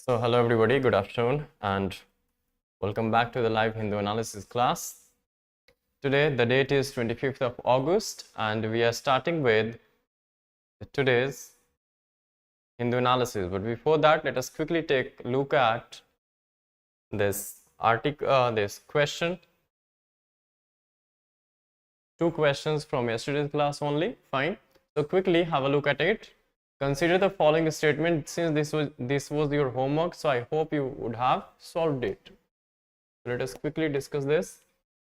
So hello everybody, good afternoon and welcome back to the live Hindu analysis class. Today the date is 25th of August and we are starting with today's Hindu analysis. But before that, let us quickly take a look at this article, this question. Two questions from yesterday's class only, fine. So quickly have a look at it. Consider the following statement. Since this was your homework, so I hope you would have solved it. Let us quickly discuss this.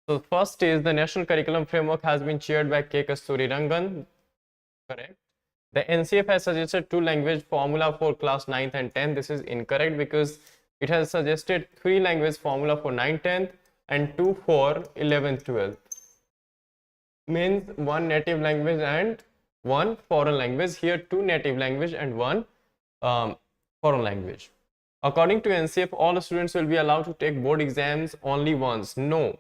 So first is the national curriculum framework has been chaired by K. Kasturi Rangan. Correct. The NCF has suggested two language formula for class 9th and 10th. This is incorrect because it has suggested three language formula for 9th, 10th and two for 11th, 12th. Means one native language and one foreign language. Here two native language and one foreign language. According to NCF, all students will be allowed to take board exams only once. No,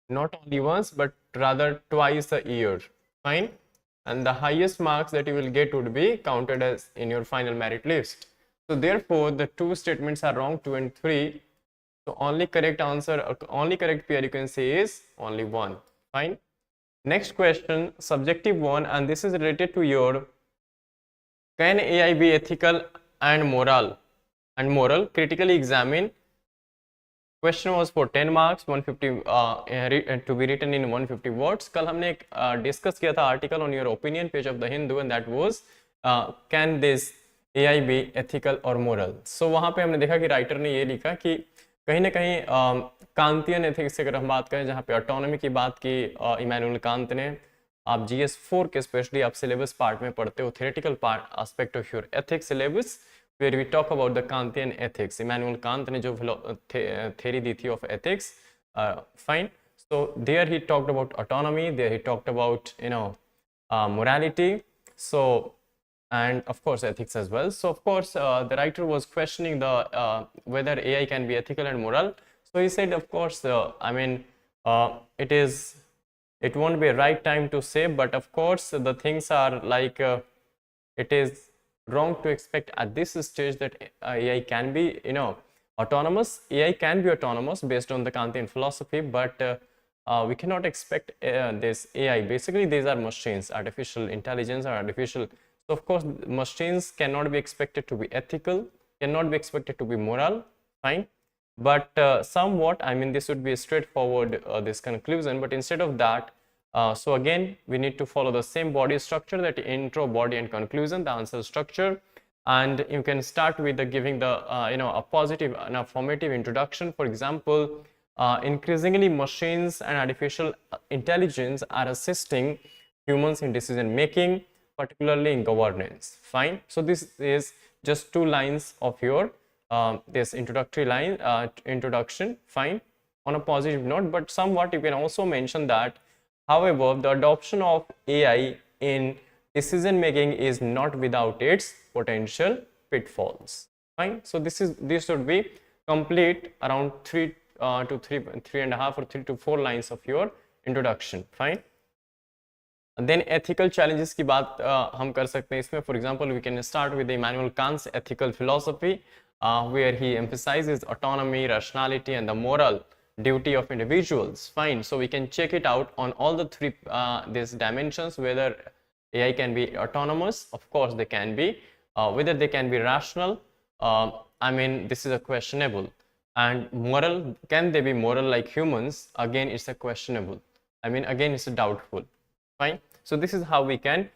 not only once, but rather twice a year. Fine. And the highest marks that you will get would be counted as in your final merit list. So therefore, the two statements are wrong, 2 and 3. So only correct answer, only correct pair you can say is only one. Fine. Next question, subjective one, and this is related to your can AI be ethical and moral? Critically examine. Question was for 10 marks, 150 to be written in 150 words. कल हमने एक discuss किया था article on your opinion page of the Hindu and that was can this AI be ethical or moral? So वहाँ पे हमने देखा कि writer ने ये लिखा कि कहीं ना कहीं कांतियन एथिक्स से अगर हम बात करें जहाँ पे ऑटोनॉमी की बात की इमैनुअल कांत ने, आप GS4 के स्पेशली आप सिलेबस पार्ट में पढ़ते हो theoretical part aspect of your ethics syllabus where we talk about the Kantian ethics. Immanuel Kant ने जो theory दी थी of ethics, fine. So there he talked about autonomy, there he talked about morality, so and of course ethics as well. So of course the writer was questioning the whether AI can be ethical and moral. So he said, of course, it won't be a right time to say, but of course the things are like it is wrong to expect at this stage that AI can be autonomous. AI can be autonomous based on the Kantian philosophy, but we cannot expect this AI. Basically these are machines, artificial intelligence or artificial. So of course machines cannot be expected to be ethical, cannot be expected to be moral, fine. But somewhat, this would be a straightforward this conclusion, but instead of that, so again we need to follow the same body structure, that intro, body and conclusion, the answer structure, and you can start with giving the a positive and affirmative introduction. For example, increasingly machines and artificial intelligence are assisting humans in decision making, particularly in governance. Fine. So this is just two lines of your this introductory line introduction. Fine, on a positive note, but somewhat you can also mention that however, the adoption of AI in decision making is not without its potential pitfalls. Fine. So this should be complete around 3 to 3.5 or 3 to 4 lines of your introduction. Fine. And then ethical challenges की बात हम कर सकते हैं इसमें. For example, we can start with Immanuel Kant's ethical philosophy, where he emphasizes autonomy, rationality, and the moral duty of individuals. Fine. So we can check it out on all the three these dimensions, whether AI can be autonomous. Of course they can be. Whether they can be rational, this is a questionable. And moral, can they be moral like humans? Again, it's a questionable. Again, it's a doubtful. Fine. So this is how we can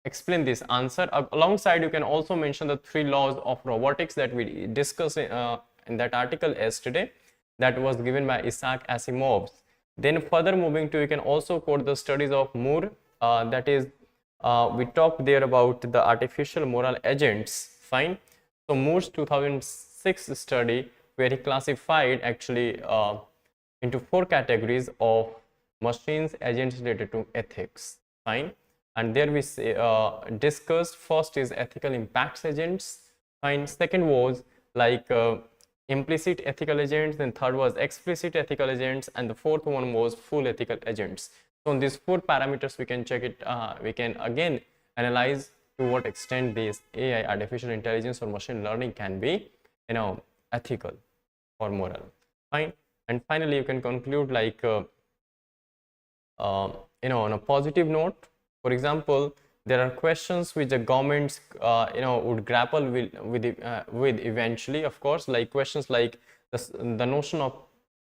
explain this answer. Alongside, you can also mention the 3 laws of robotics that we discussed in that article yesterday, that was given by Isaac Asimov. Then further moving to, you can also quote the studies of Moore, that is we talked there about the artificial moral agents. Fine. So Moore's 2006 study, where he classified actually into 4 categories of machines agents related to ethics. Fine. And there we discussed, first is ethical impacts agents. Fine. Second was like implicit ethical agents, then third was explicit ethical agents, and the fourth one was full ethical agents. So on these 4 parameters we can check it, we can again analyze to what extent this AI, artificial intelligence or machine learning can be ethical or moral. Fine. And finally, you can conclude like on a positive note. For example, there are questions which the governments would grapple with eventually, of course, like questions like the notion of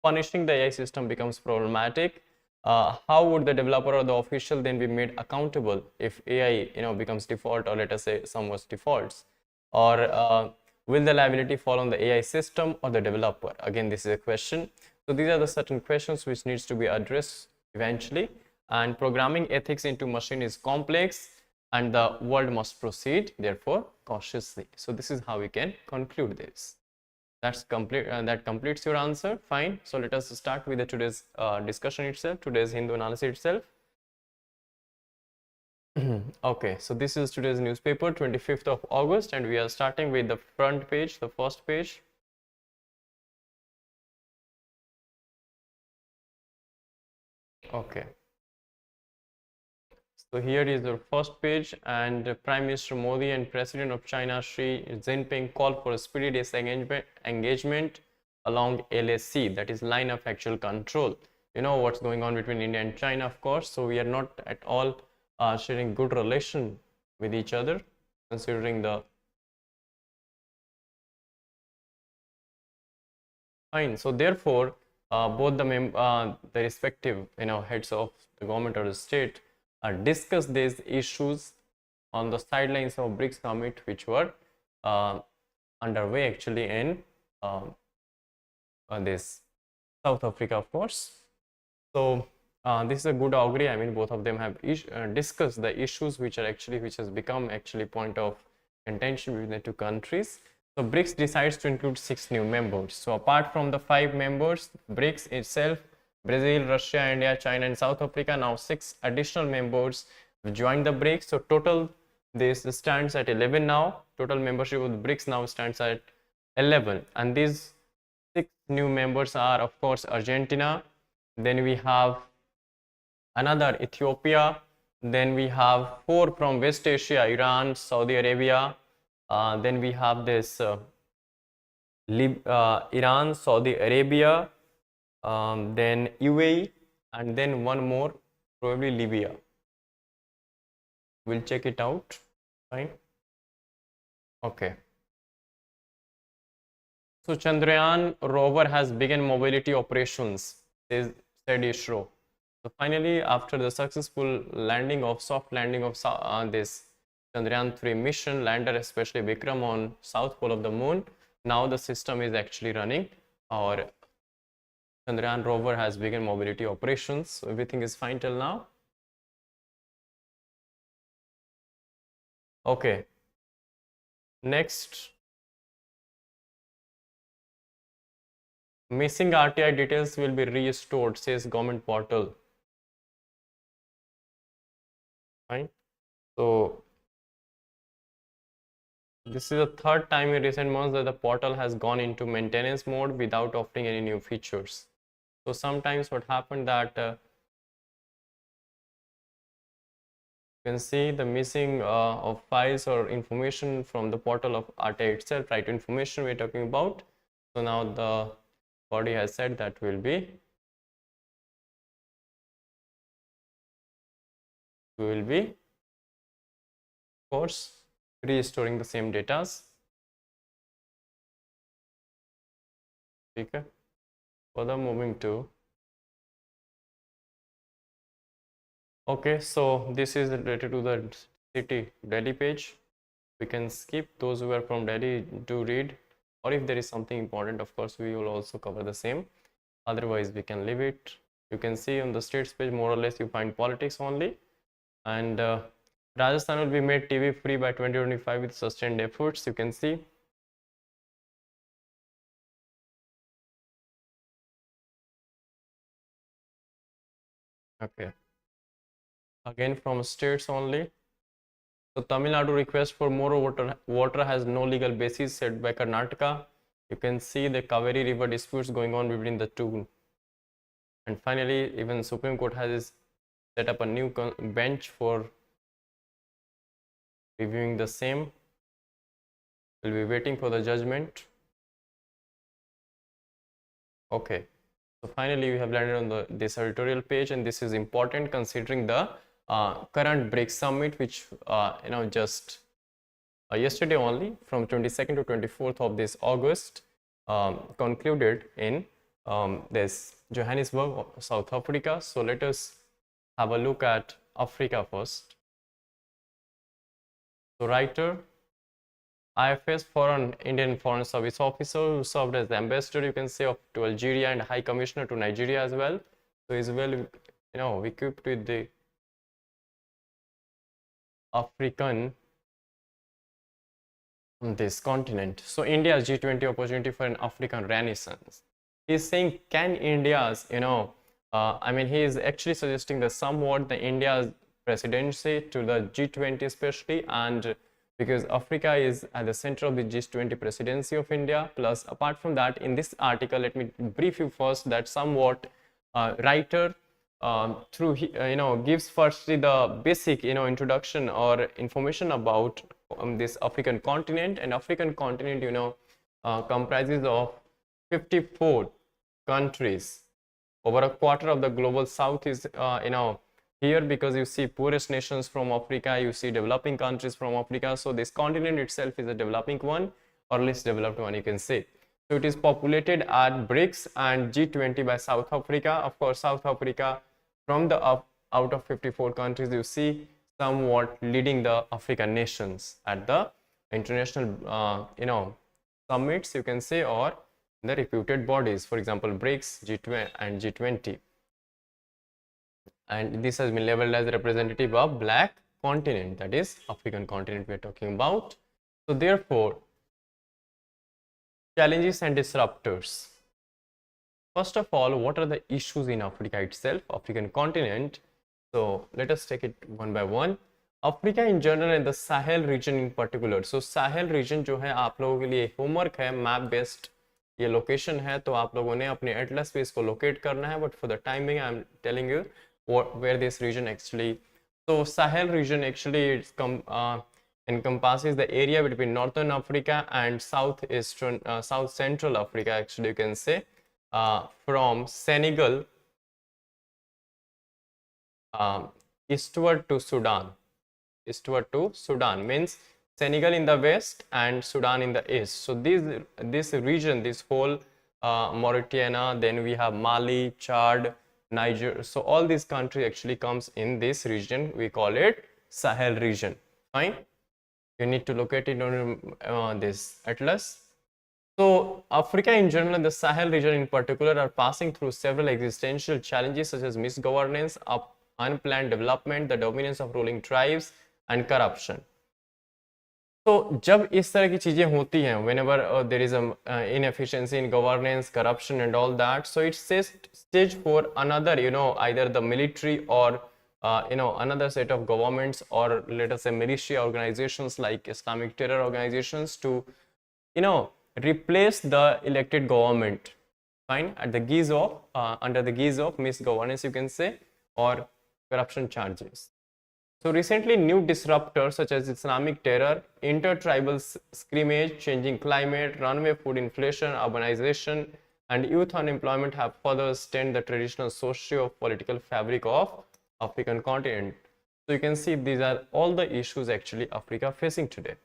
punishing the AI system becomes problematic. How would the developer or the official then be made accountable if AI becomes default, or let us say some was defaults? Or will the liability fall on the AI system or the developer? Again, this is a question. So these are the certain questions which needs to be addressed eventually. And programming ethics into machine is complex, and the world must proceed therefore cautiously. So this is how we can conclude this. That's complete. That completes your answer. Fine. So let us start with the today's discussion itself, today's Hindu analysis itself. Okay, so this is today's newspaper, 25th of August, and we are starting with the front page, the first page. Okay. So here is the first page, and Prime Minister Modi and President of China Xi Jinping call for a speedy engagement along LAC, that is line of actual control. You know what's going on between India and China, of course. So we are not at all sharing good relation with each other, considering the fine. So therefore, both the respective heads of the government or the state discuss these issues on the sidelines of BRICS summit, which were underway actually in this South Africa, of course. So this is a good augury. I mean, both of them have discussed the issues which has become actually point of contention between the two countries. So BRICS decides to include 6 new members. So apart from the 5 members, BRICS itself, Brazil, Russia, India, China, and South Africa, now 6 additional members joined the BRICS. So total this stands at 11 now. Total membership of the BRICS now stands at 11, and these 6 new members are, of course, Argentina. Then we have another Ethiopia. Then we have 4 from West Asia, Iran, Saudi Arabia. Then we have this Iran, Saudi Arabia, then UAE, and then one more, probably Libya. We'll check it out. Fine. Okay. So Chandrayaan rover has begun mobility operations, said ISRO. So finally, after the successful landing of soft landing of this Chandrayaan-3 mission lander, especially Vikram, on south pole of the moon, now the system is actually running. Our Chandrayaan rover has begun mobility operations. So everything is fine till now. Okay. Next, missing RTI details will be restored, says government portal. Fine. So this is the 3rd time in recent months that the portal has gone into maintenance mode without offering any new features. So sometimes what happened that you can see the missing of files or information from the portal of RTI itself, right? Information we're talking about. So now the body has said that will be of course restoring the same data. Okay. Further moving to, okay, so this is related to the city Delhi page. We can skip those who are from Delhi to read, or if there is something important, of course we will also cover the same. Otherwise we can leave it. You can see on the states page more or less you find politics only, and Rajasthan will be made TV free by 2025 with sustained efforts. You can see. Okay. Again from states only. So Tamil Nadu request for more water has no legal basis, said by Karnataka. You can see the Kaveri River disputes going on between the two. And finally, even Supreme Court has set up a new bench for reviewing the same. We'll be waiting for the judgment. Okay, so finally we have landed on this editorial page, and this is important considering the current BRICS summit, which just yesterday only, from 22nd to 24th of this August, concluded in this Johannesburg, South Africa. So let us have a look at Africa first. So writer, IFS, foreign Indian Foreign Service officer who served as the ambassador, you can say, to Algeria, and High Commissioner to Nigeria as well. So he's well, equipped with the African this continent. So India's G20 opportunity for an African renaissance. He's saying, can India's, he is actually suggesting that somewhat the India's presidency to the G20 especially, and because Africa is at the center of the G20 presidency of India. Plus, apart from that, in this article, let me brief you first that somewhat writer gives firstly the basic introduction or information about this African continent. And African continent comprises of 54 countries. Over a quarter of the global south is here, because you see poorest nations from Africa, you see developing countries from Africa. So this continent itself is a developing one, or least developed one, you can say. So it is populated at BRICS and G20 by South Africa. Of course, South Africa, from the out of 54 countries, you see somewhat leading the African nations at the international summits, you can say, or the reputed bodies, for example BRICS, G20 and G20. And this has been labeled as representative of black continent, that is African continent we are talking about. So therefore, challenges and disruptors. First of all, what are the issues in Africa itself, African continent? So let us take it one by one. Africa in general and the Sahel region in particular. So Sahel region जो है आप लोगों के लिए homework है, map based ये location है, तो आप लोगों ने अपने एटलस पे इसको लोकेट करना है. But for the time being I am telling you where this region actually. So Sahel region actually encompasses the area between northern Africa and southeastern, south central Africa, actually you can say, from Senegal eastward to Sudan. Eastward to Sudan means Senegal in the west and Sudan in the east. So this region, this whole Mauritania, then we have Mali, Chad, Niger. So all these countries actually comes in this region. We call it Sahel region. Fine. You need to locate it on this atlas. So Africa in general and the Sahel region in particular are passing through several existential challenges such as misgovernance, unplanned development, the dominance of ruling tribes and corruption. तो जब इस तरह की चीजें होती हैं, whenever there is a inefficiency in governance, corruption and all that, so it says stage for another, either the military or another set of governments, or let us say militia organizations like Islamic terror organizations, to replace the elected government, fine, at the guise of under the guise of misgovernance, you can say, or corruption charges. So recently, new disruptors such as Islamic terror, inter-tribal scrimmage, changing climate, runaway food inflation, urbanization, and youth unemployment have further stained the traditional socio-political fabric of African continent. So you can see these are all the issues actually Africa facing today.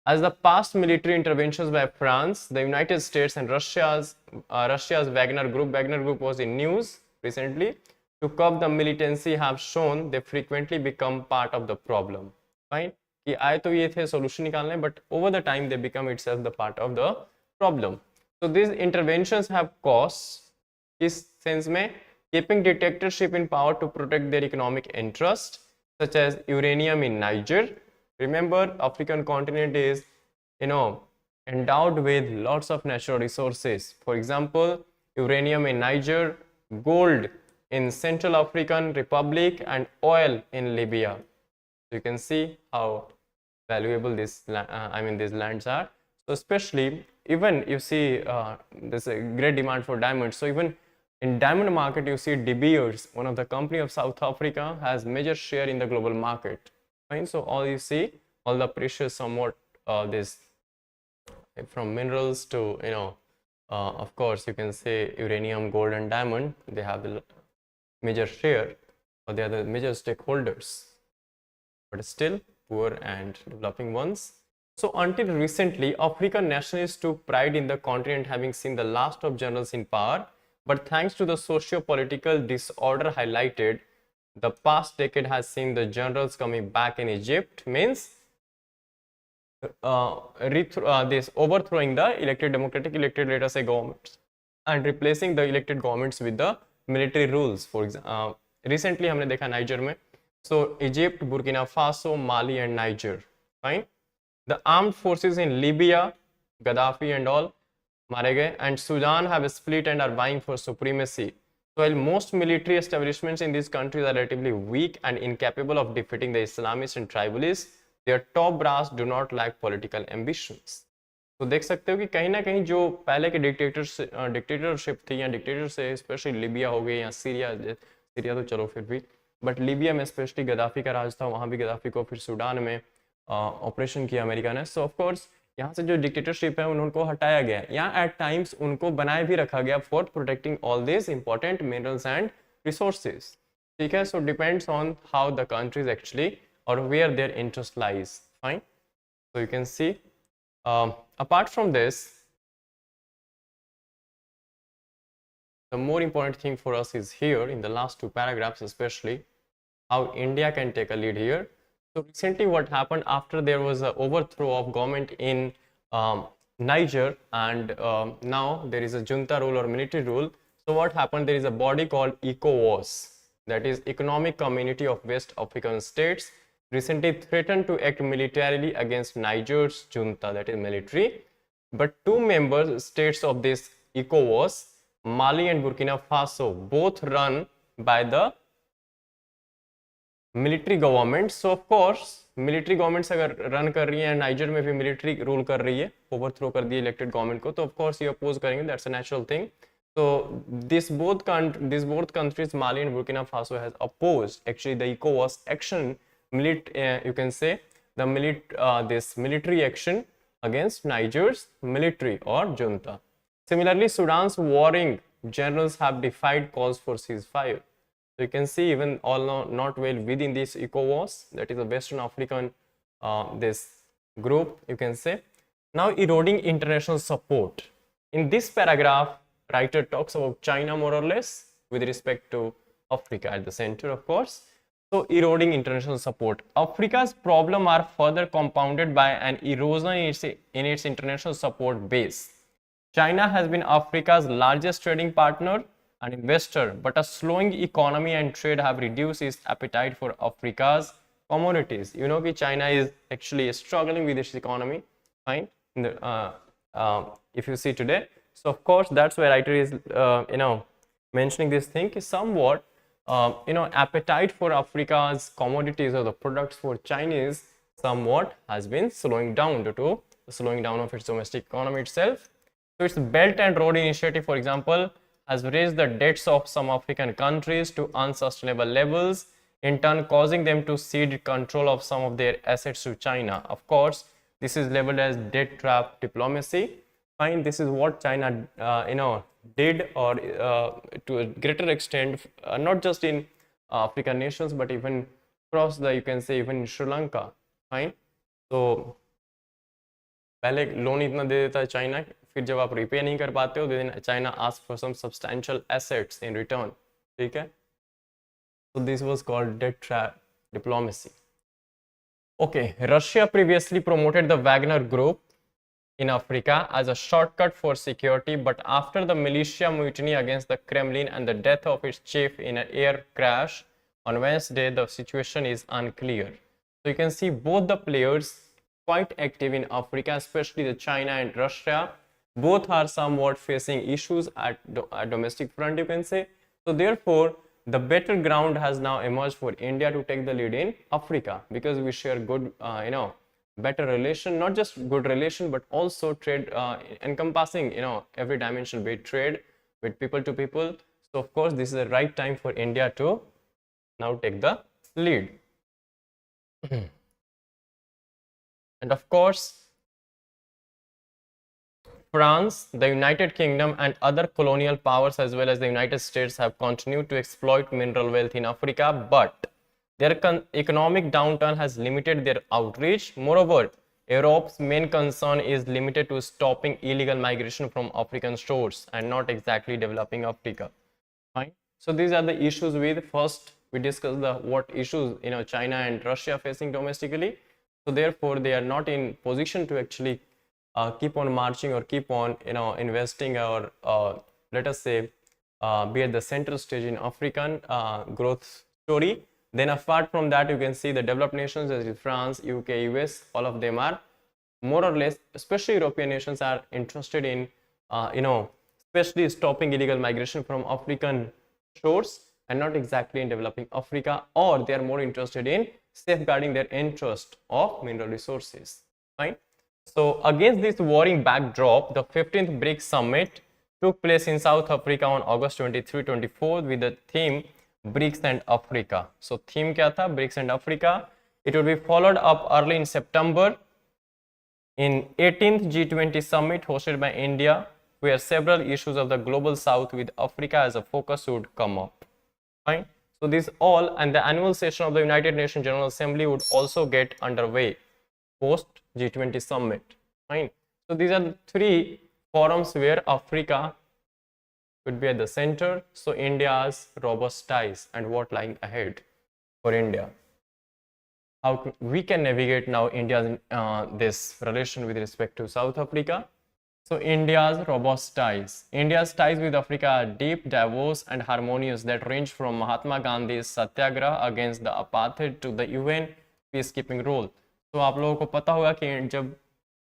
As the past military interventions by France, the United States and Russia's Wagner Group was in news recently, to curb the militancy have shown they frequently become part of the problem. Fine, कि आए तो ये थे solution निकालने, but over the time they become itself the part of the problem. So these interventions have costs, इस sense में keeping dictatorship in power to protect their economic interest, such as uranium in Niger. Remember, African continent is endowed with lots of natural resources. For example, uranium in Niger, gold in Central African Republic, and oil in Libya. So you can see how valuable these lands are. So especially, even you see there's a great demand for diamonds. So even in diamond market, you see De Beers, one of the company of South Africa, has major share in the global market. Fine. So all you see, all the precious somewhat this from minerals to Of course, you can say uranium, gold, and diamond, they have the major share, or they are the major stakeholders, but still poor and developing ones. So until recently, African nationalists took pride in the continent having seen the last of generals in power, but thanks to the socio-political disorder highlighted, the past decade has seen the generals coming back in Egypt, means this overthrowing the democratic elected, let us say, governments and replacing the elected governments with the military rules. For example, recently हमने देखा niger में, so Egypt, Burkina Faso, Mali and Niger, fine. The armed forces in Libya, Gaddafi and all मारे गए, and Sudan have split and are vying for supremacy. So while most military establishments in these countries are relatively weak and incapable of defeating the Islamists and tribalists, their top brass do not lack political ambitions. तो देख सकते हो कि कहीं ना कहीं जो पहले के डिक्टेटरशिप थी, या डिक्टेटर से स्पेशली लिबिया हो गई या सीरिया तो चलो फिर भी, बट लिबिया में स्पेशली गद्दाफी का राज था, वहाँ भी गद्दाफी को फिर सूडान में ऑपरेशन किया अमेरिका ने. सो ऑफकोर्स यहाँ से जो डिक्टेटरशिप है उनको हटाया गया, या एट टाइम्स उनको बनाए भी रखा गया for protecting all this important minerals and resources. ठीक है, so depends on how the countries actually or where their interest lies. Fine. So you can see, apart from this, the more important thing for us is here in the last two paragraphs, especially how India can take a lead here. So recently what happened after there was an overthrow of government in Niger, and now there is a junta rule or military rule. So what happened, there is a body called ECOWAS, that is Economic Community of West African States, recently threatened to act militarily against Niger's junta, that is military. But two member states of this ECOWAS, Mali and Burkina Faso, both run by the military government. So of course military governments अगर run कर रही है, niger में भी military rule कर रही है, overthrow कर दी elected government को, तो of course ये oppose करेंगे, that's a natural thing. So these both countries, Mali and Burkina Faso, has opposed actually the ECOWAS action. You can say this military action against Niger's military or junta. Similarly, Sudan's warring generals have defied calls for ceasefire. So you can see even all not well within this ECOWAS, that is a Western African this group, you can say. Now eroding international support. In this paragraph, writer talks about China more or less with respect to Africa at the center, of course. So eroding international support. Africa's problem are further compounded by an erosion in its international support base. China has been Africa's largest trading partner and investor, but a slowing economy and trade have reduced its appetite for Africa's commodities. You know that China is actually struggling with its economy, fine, if you see today. So of course that's why writer is mentioning this thing is somewhat appetite for Africa's commodities or the products for Chinese somewhat has been slowing down due to the slowing down of its domestic economy itself. So its Belt and Road Initiative, for example, has raised the debts of some African countries to unsustainable levels, in turn causing them to cede control of some of their assets to China. Of course, this is labeled as debt trap diplomacy. Fine, this is what China did, or to a greater extent, not just in African nations, but even across the, you can say, even in Sri Lanka. Fine. So पहले loan इतना दे देता है China, फिर जब आप repay नहीं कर पाते हो, then China asks for some substantial assets in return. ठीक है, so this was called debt trap diplomacy. Okay, Russia previously promoted the Wagner Group in Africa as a shortcut for security, but after the militia mutiny against the Kremlin and the death of its chief in an air crash on Wednesday, the situation is unclear. So you can see both the players quite active in Africa, especially the China and Russia. Both are somewhat facing issues at domestic front, you can say. So therefore, the better ground has now emerged for India to take the lead in Africa, because we share good, better relation, not just good relation, but also trade encompassing, every dimension, be it trade, with people to people. So of course, this is the right time for India to now take the lead. And of course, France, the United Kingdom, and other colonial powers as well as the United States have continued to exploit mineral wealth in Africa, but their economic downturn has limited their outreach. Moreover, Europe's main concern is limited to stopping illegal migration from African shores and not exactly developing Africa. Fine. So these are the issues with, first we discussed the what issues China and Russia facing domestically. So therefore they are not in position to actually keep on marching or keep on investing or let us say be at the center stage in African growth story. Then apart from that, you can see the developed nations as is France, UK, US, all of them are more or less, especially European nations, are interested in especially stopping illegal migration from African shores and not exactly in developing Africa, or they are more interested in safeguarding their interest of mineral resources. Fine. So against this worrying backdrop, the 15th BRICS summit took place in South Africa on August 23-24 with the theme BRICS and Africa. So theme kya tha? BRICS and Africa. It will be followed up early in September in 18th G20 summit hosted by India, where several issues of the global south with Africa as a focus would come up. Fine. So this all, and the annual session of the United Nations General Assembly would also get underway post G20 summit. Fine. So these are the three forums where Africa could be at the center. So India's robust ties and what lying ahead for India. How we can navigate now India's this relation with respect to South Africa. So India's robust ties. India's ties with Africa are deep, diverse and harmonious that range from Mahatma Gandhi's satyagraha against the apartheid to the UN peacekeeping role. तो आप लोगों को पता होगा कि जब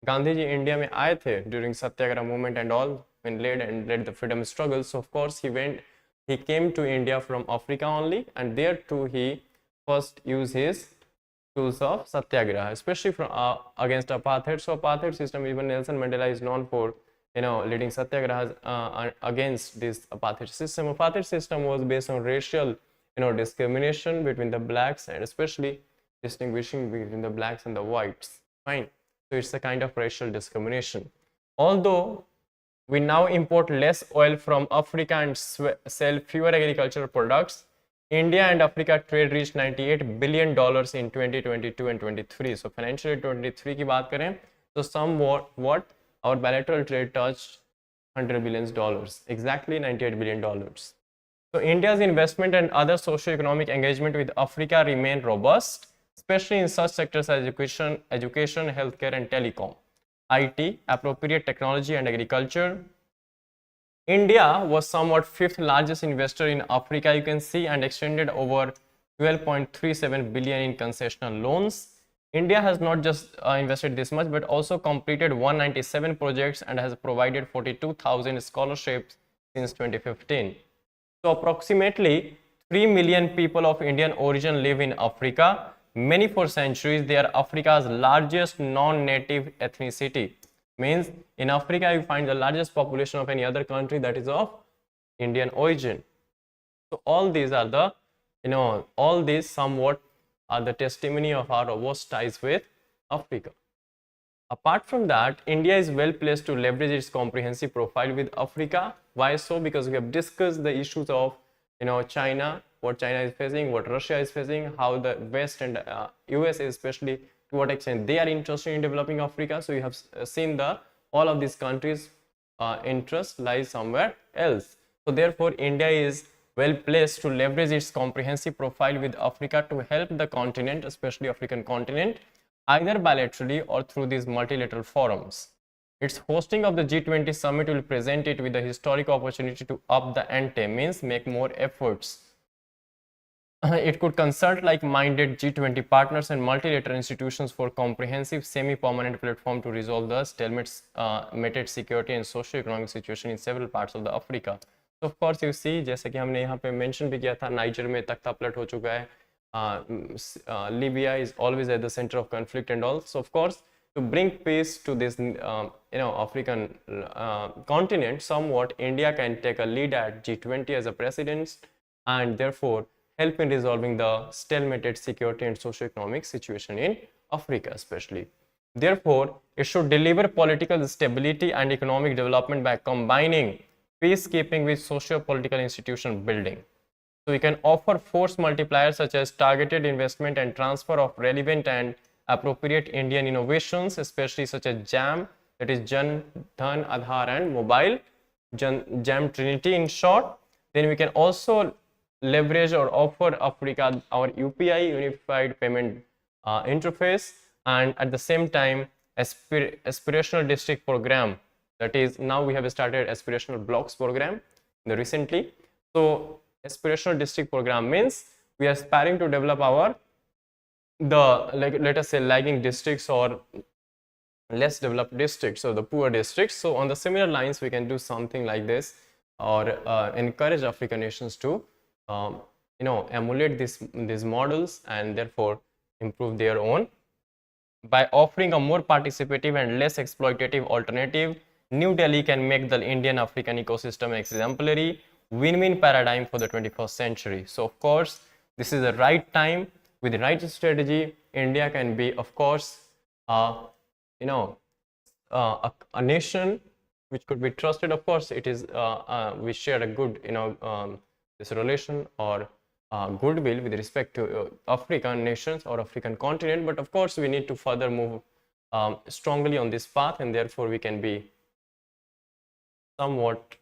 Gandhi ji India में आए थे during satyagraha movement and all, when led the freedom struggle, so of course he came to India from Africa only, and there too he first used his tools of satyagraha, especially from against apartheid. So apartheid system, even Nelson Mandela is known for leading satyagrahas against this apartheid system. Apartheid system was based on racial discrimination between the blacks, and especially distinguishing between the blacks and the whites. Fine. So it's a kind of racial discrimination. Although we now import less oil from Africa and sell fewer agricultural products, India and Africa trade reached $98 billion in 2022 and 23. So financial year 23 की बात करें तो somewhat our bilateral trade touched $100 billion, exactly $98 billion. So India's investment and other socio-economic engagement with Africa remain robust, especially in such sectors as education, healthcare and telecom, IT, appropriate technology and agriculture. India was somewhat fifth largest investor in Africa, you can see, and extended over 12.37 billion in concessional loans. India has not just invested this much, but also completed 197 projects and has provided 42,000 scholarships since 2015. So approximately 3 million people of Indian origin live in Africa. Many for centuries, they are Africa's largest non-native ethnicity. Means in Africa you find the largest population of any other country that is of Indian origin. So all these are the all these somewhat are the testimony of our robust ties with Africa. Apart from that, India is well placed to leverage its comprehensive profile with Africa. Why so? Because we have discussed the issues of China, what China is facing, what Russia is facing, how the West and US especially, to what extent they are interested in developing Africa. So you have seen all of these countries interest lies somewhere else. So therefore India is well placed to leverage its comprehensive profile with Africa to help the continent, especially African continent, either bilaterally or through these multilateral forums. Its hosting of the G20 summit will present it with a historic opportunity to up the ante, means make more efforts. It could consult like-minded G20 partners and multilateral institutions for comprehensive semi-permanent platform to resolve the stalemated security and socio-economic situation in several parts of the Africa. So of course you see, जैसे कि हमने यहाँ पे mention भी किया था, niger में तख्तापलट हो चुका है, Libya is always at the center of conflict and all. So of course to bring peace to this African continent, somewhat India can take a lead at G20 as a president, and therefore help in resolving the stalemated security and socio-economic situation in Africa especially. Therefore, it should deliver political stability and economic development by combining peacekeeping with socio-political institution building. So we can offer force multipliers such as targeted investment and transfer of relevant and appropriate Indian innovations, especially such as JAM, that is Jan Dhan Aadhaar and Mobile, JAM Trinity in short. Then we can also leverage or offer Africa our UPI, Unified Payment Interface, and at the same time aspirational district program, that is now we have started aspirational blocks program recently. So aspirational district program means we are aspiring to develop our let us say lagging districts or less developed districts, so the poor districts. So on the similar lines we can do something like this, or encourage African nations to emulate these models and therefore improve their own. By offering a more participative and less exploitative alternative, New Delhi can make the Indian African ecosystem an exemplary win-win paradigm for the 21st century. So of course this is the right time. With the right strategy, India can be, of course, a nation which could be trusted. Of course it is we share a good this relation or goodwill with respect to African nations or African continent, but of course we need to further move strongly on this path, and therefore we can be somewhat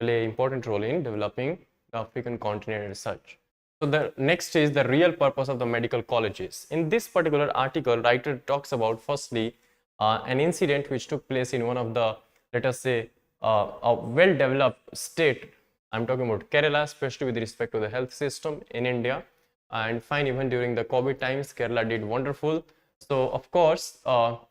play an important role in developing the African continent as such. So the next is the real purpose of the medical colleges. In this particular article, writer talks about firstly an incident which took place in one of the, let us say, a well-developed state. I'm talking about Kerala, especially with respect to the health system in India. And fine, even during the COVID times, Kerala did wonderful. So of course,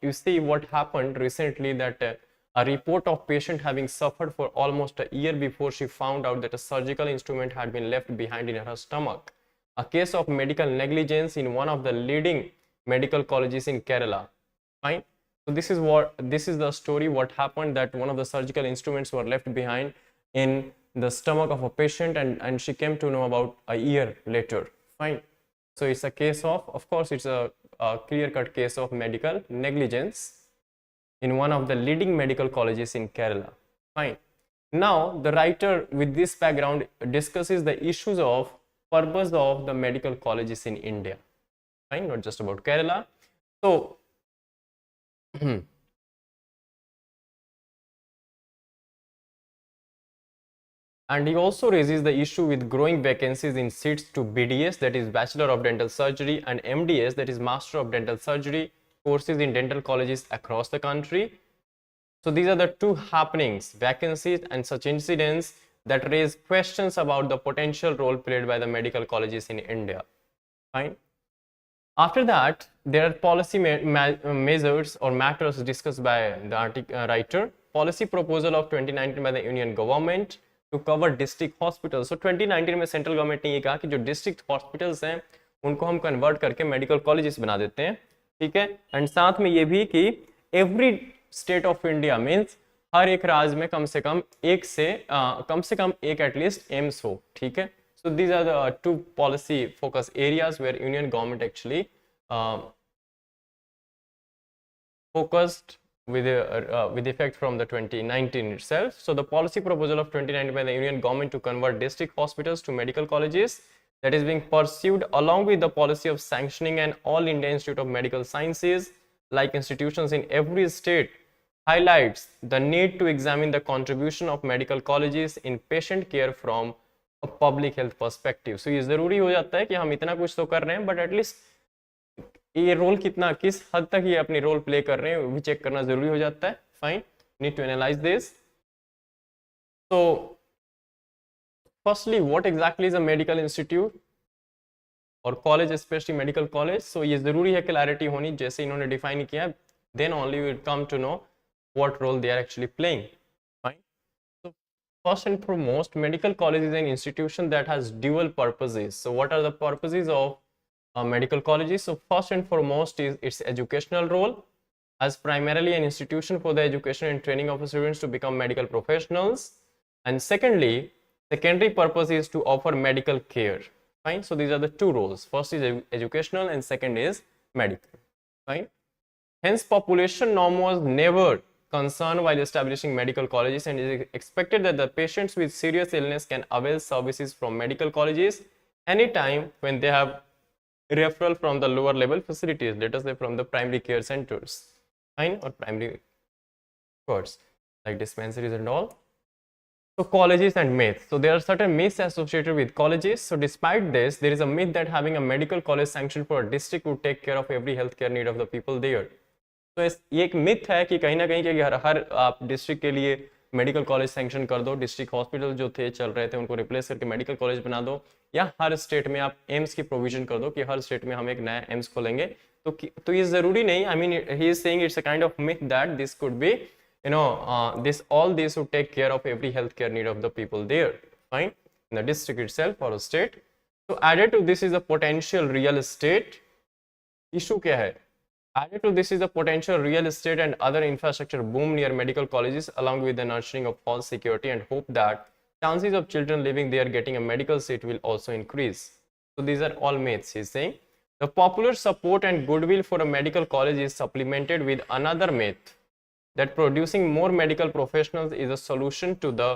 you see what happened recently, that a report of patient having suffered for almost a year before she found out that a surgical instrument had been left behind in her stomach. A case of medical negligence in one of the leading medical colleges in Kerala. Fine. So this is the story what happened, that one of the surgical instruments were left behind in the stomach of a patient, and she came to know about a year later. Fine. So it's a case of course it's a clear-cut case of medical negligence in one of the leading medical colleges in Kerala. Fine. Now the writer with this background discusses the issues of purpose of the medical colleges in India. Fine, not just about Kerala. So and he also raises the issue with growing vacancies in seats to BDS, that is Bachelor of Dental Surgery, and MDS, that is Master of Dental Surgery courses in dental colleges across the country. So these are the two happenings, vacancies and such incidents, that raise questions about the potential role played by the medical colleges in India. Fine. After that, there are policy measures or matters discussed by the writer. Policy proposal of 2019 by the Union government to cover district hospitals. So 2019 में central government ने ये कहा कि जो district hospitals हैं उनको हम convert करके मेडिकल कॉलेजेस बना देते हैं, ठीक है. एंड साथ में ये भी कि every state of India means हर एक राज्य में कम से कम एक एटलीस्ट एम्स हो, ठीक है. So these are the two policy focus areas where Union government actually focused with effect from the 2019 itself. So the policy proposal of 2019 by the Union government to convert district hospitals to medical colleges, that is being pursued along with the policy of sanctioning an all India Institute of Medical Sciences like institutions in every state, highlights the need to examine the contribution of medical colleges in patient care from public health perspective. So ये जरूरी हो जाता है कि हम इतना कुछ तो कर रहे हैं, बट एटलीस्ट ये रोल कितना, किस हद तक ये अपनी रोल प्ले कर रहे हैं, वो भी चेक करना जरूरी हो जाता है. Fine, need to analyse this. So firstly what exactly is a medical institute और college, specially medical college. So ये जरूरी है क्लैरिटी होनी, जैसे इन्होंने डिफाइन किया, then only we will come to know what role they are actually playing. First and foremost, medical college is an institution that has dual purposes. So what are the purposes of medical colleges? So first and foremost is its educational role, as primarily an institution for the education and training of students to become medical professionals. And secondly, secondary purpose is to offer medical care. Fine. So these are the two roles. First is educational and second is medical. Fine. Hence, population norm was never concerned while establishing medical colleges, and it is expected that the patients with serious illness can avail services from medical colleges anytime when they have referral from the lower level facilities, let us say from the primary care centers, fine, or primary courts like dispensaries and all. So colleges and myths. So there are certain myths associated with colleges. So despite this, there is a myth that having a medical college sanctioned for a district would take care of every healthcare need of the people there. तो ये एक myth है कि कहीं ना कहीं कि हर आप डिस्ट्रिक्ट के लिए मेडिकल कॉलेज सैंक्शन कर दो, डिस्ट्रिक्ट हॉस्पिटल जो थे चल रहे थे उनको रिप्लेस करके मेडिकल कॉलेज बना दो, या हर स्टेट में आप एम्स की प्रोविजन कर दो कि हर स्टेट में हम एक नया एम्स खोलेंगे. तो ये जरूरी नहीं. I mean he is saying it's a kind of myth that this could be this all this would take care of every healthcare need of the people there, fine, in the district itself or a state. So added to this is a potential real estate issue. क्या है? Added to this is the potential real estate and other infrastructure boom near medical colleges, along with the nurturing of false security and hope that chances of children living there getting a medical seat will also increase. So these are all myths. He's saying the popular support and goodwill for a medical college is supplemented with another myth that producing more medical professionals is a solution to the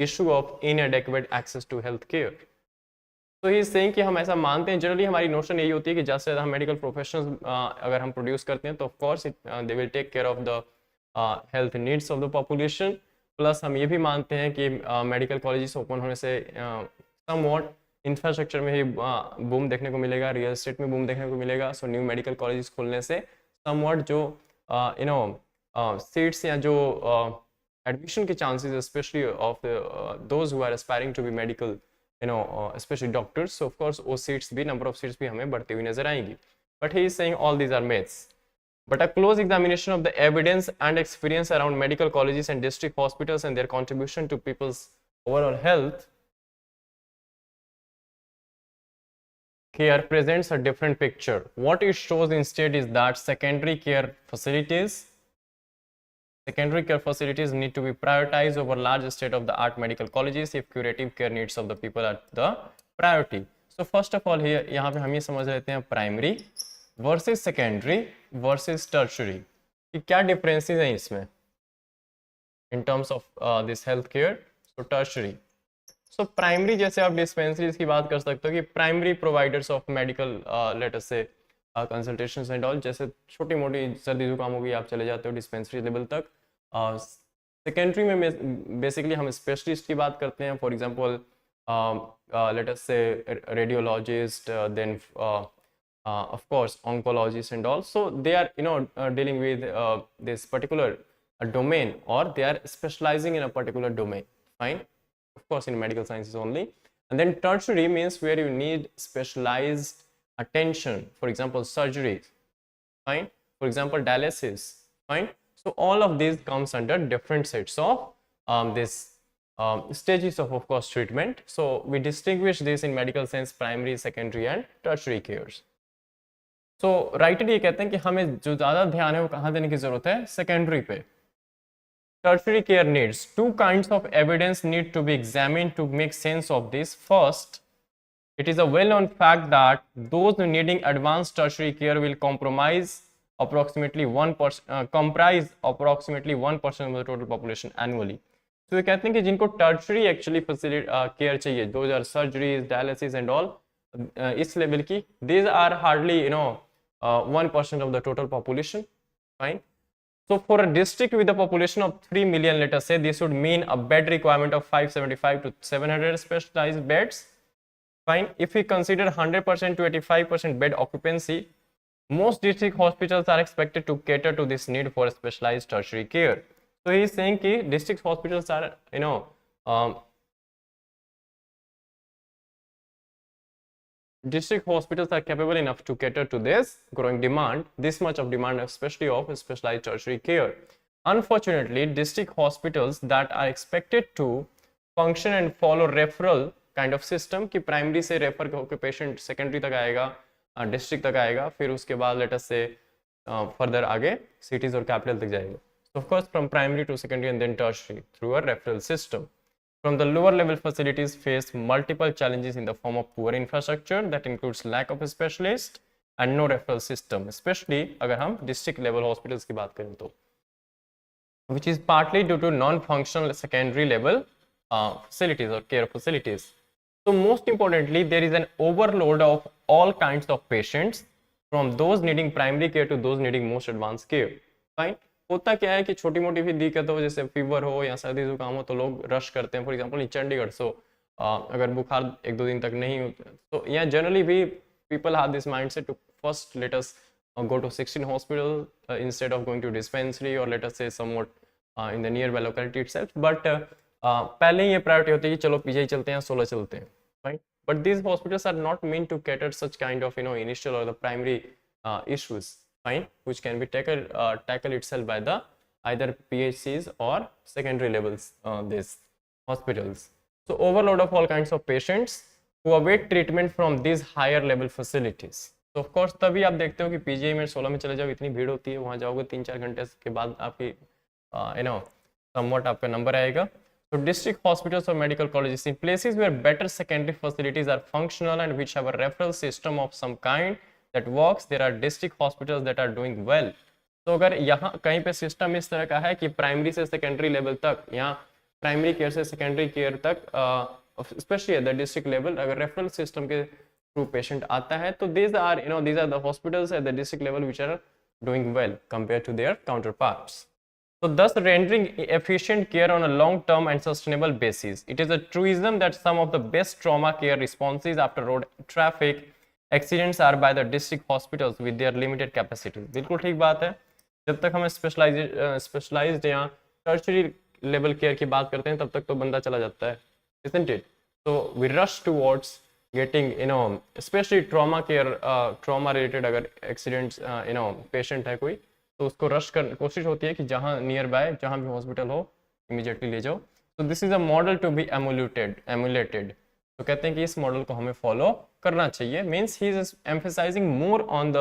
issue of inadequate access to health care. So he is saying कि हम ऐसा मानते हैं, generally हमारी notion यही होती है कि ज़्यादा से ज़्यादा हम मेडिकल प्रोफेशनल्स अगर हम प्रोड्यूस करते हैं तो of course they will take care of the health needs of the population. Plus हम ये भी मानते हैं कि मेडिकल कॉलेजेस ओपन होने से समवॉट इंफ्रास्ट्रक्चर में ही बूम देखने को मिलेगा, रियल एस्टेट में बूम देखने को मिलेगा. सो न्यू मेडिकल कॉलेजेस खोलने से समवॉट जो सीट्स या जो एडमिशन के chances specially of those who are aspiring to be medical specially doctors, of course वो सीट्स भी, नंबर ऑफ सीट्स भी हमें बढ़ती हुई नजर आएंगी. But he is saying all these are myths. But a close examination of the evidence and experience around medical colleges and district hospitals and their contribution to people's overall health care presents a different picture. What it shows instead is that secondary care facilities need to be prioritized over large state-of-the-art medical colleges if curative care needs of the people are the priority. So first of all here यहाँ पे हम ये समझ लेते हैं primary versus secondary versus tertiary कि क्या differences हैं इसमें in terms of this health care. So tertiary, so primary जैसे आप डिस्पेंसरीज की बात कर सकते हो कि primary providers of medical late us से कंसल्टेशंस एंड ऑल, जैसे छोटी मोटी सर्दी जुकाम होगी आप चले जाते हो डिस्पेंसरी लेवल तक. सेकेंडरी में बेसिकली हम स्पेशलिस्ट की बात करते हैं, for example let us say radiologist, then of course oncologists and all. So they are dealing with this particular domain, or they are specializing in a particular domain, fine, of course in medical sciences only. And then tertiary means where you need specialized attention, for example surgery, fine, for example dialysis, fine. So all of these comes under different sets of this stages of course treatment. So we distinguish this in medical sense primary, secondary and tertiary cares. तो writer ये कहते हैं कि हमें जो ज़्यादा ध्यान है वो कहाँ देने की ज़रूरत है, सेकेंडरी पे. Tertiary care needs two kinds of evidence need to be examined to make sense of this. First, it is a well-known fact that those needing advanced tertiary care will comprise approximately 1% of the total population annually. तो ये कहते हैं कि जिनको tertiary actually care चाहिए, those are surgeries, dialysis and all, इस level की, these are hardly 1% of the total population, fine. So for a district with a population of 3 million, let us say, this would mean a bed requirement of 575 to 700 specialized beds, fine. If we consider 100% to 85% bed occupancy, most district hospitals are expected to cater to this need for specialized tertiary care. So he is saying कि district hospitals are district hospitals are capable enough to cater to this growing demand, this much of demand, especially of specialized tertiary care. Unfortunately, district hospitals that are expected to function and follow referral kind of system कि primary से refer होकर patient secondary तक आएगा, district तक आएगा, फिर उसके बाद लेट अस से फर्दर आगे सिटीज और कैपिटल तक जाएगा. So of course from primary to secondary and then tertiary through a referral system. from the lower level facilities face multiple challenges in the form of poor infrastructure that includes lack of specialists and no referral system, especially अगर हम district level hospitals की बात करें तो, which is partly due to non-functional secondary level facilities or care facilities. So most importantly, there is an overload of all kinds of patients from those needing primary care to those needing most advanced care. Fine. होता क्या है कि छोटी मोटी भी दिक्कत हो, जैसे फीवर हो या सर्दी जुकाम हो, तो लोग रश करते हैं. फॉर एग्जांपल इन चंडीगढ़, सो अगर बुखार एक दो दिन तक नहीं होता तो या जनरली भी people have this mindset to first let us go to 16 hospital instead of going to dispensary or let us say somewhat in the nearby locality itself. But पहले ये प्रायोरिटी होती है कि चलो पीजीआई चलते हैं, 16 चलते हैं, right? But these hospitals are not meant to cater such kind of initial or the primary issues, fine, which can be tackled itself by the either PHCs or secondary levels these hospitals. So overload of all kinds of patients who await treatment from these higher level facilities. So of course तभी आप देखते हो कि PGI में 16 में चले जाओ, इतनी भीड़ होती है, वहाँ जाओगे 3-4 घंटे के बाद आपकी somewhat आपका नंबर आएगा. So district hospitals or medical colleges in places where better secondary facilities are functional and which have a referral system of some kind that works, there are district hospitals that are doing well. तो अगर यहाँ कहीं पे system इस तरह का है कि प्राइमरी से सेकेंडरी लेवल तक, यहाँ प्राइमरी केयर से सेकेंडरी केयर तक, specially at the district level, अगर रेफरल सिस्टम के थ्रू पेशेंट आता है तो these are the hospitals at the district level which are doing well compared to their counterparts. So thus rendering efficient care on a long-term and sustainable basis. It is a truism that some of the best trauma care responses after road traffic accidents are by the district hospitals with their limited capacity. बिल्कुल ठीक बात है. जब तक हम specialised या tertiary level care की बात करते हैं तब तक तो बंदा चला जाता है, isn't it? So we rush towards getting especially trauma care, trauma related अगर accidents patient है कोई तो उसको रश कर कोशिश होती है कि जहाँ नियर बाय जहाँ भी हॉस्पिटल हो इमीडिएटली ले जाओ. तो this is a model to be emulated. तो कहते हैं कि इस मॉडल को हमें फॉलो करना चाहिए. Means he is emphasising more on the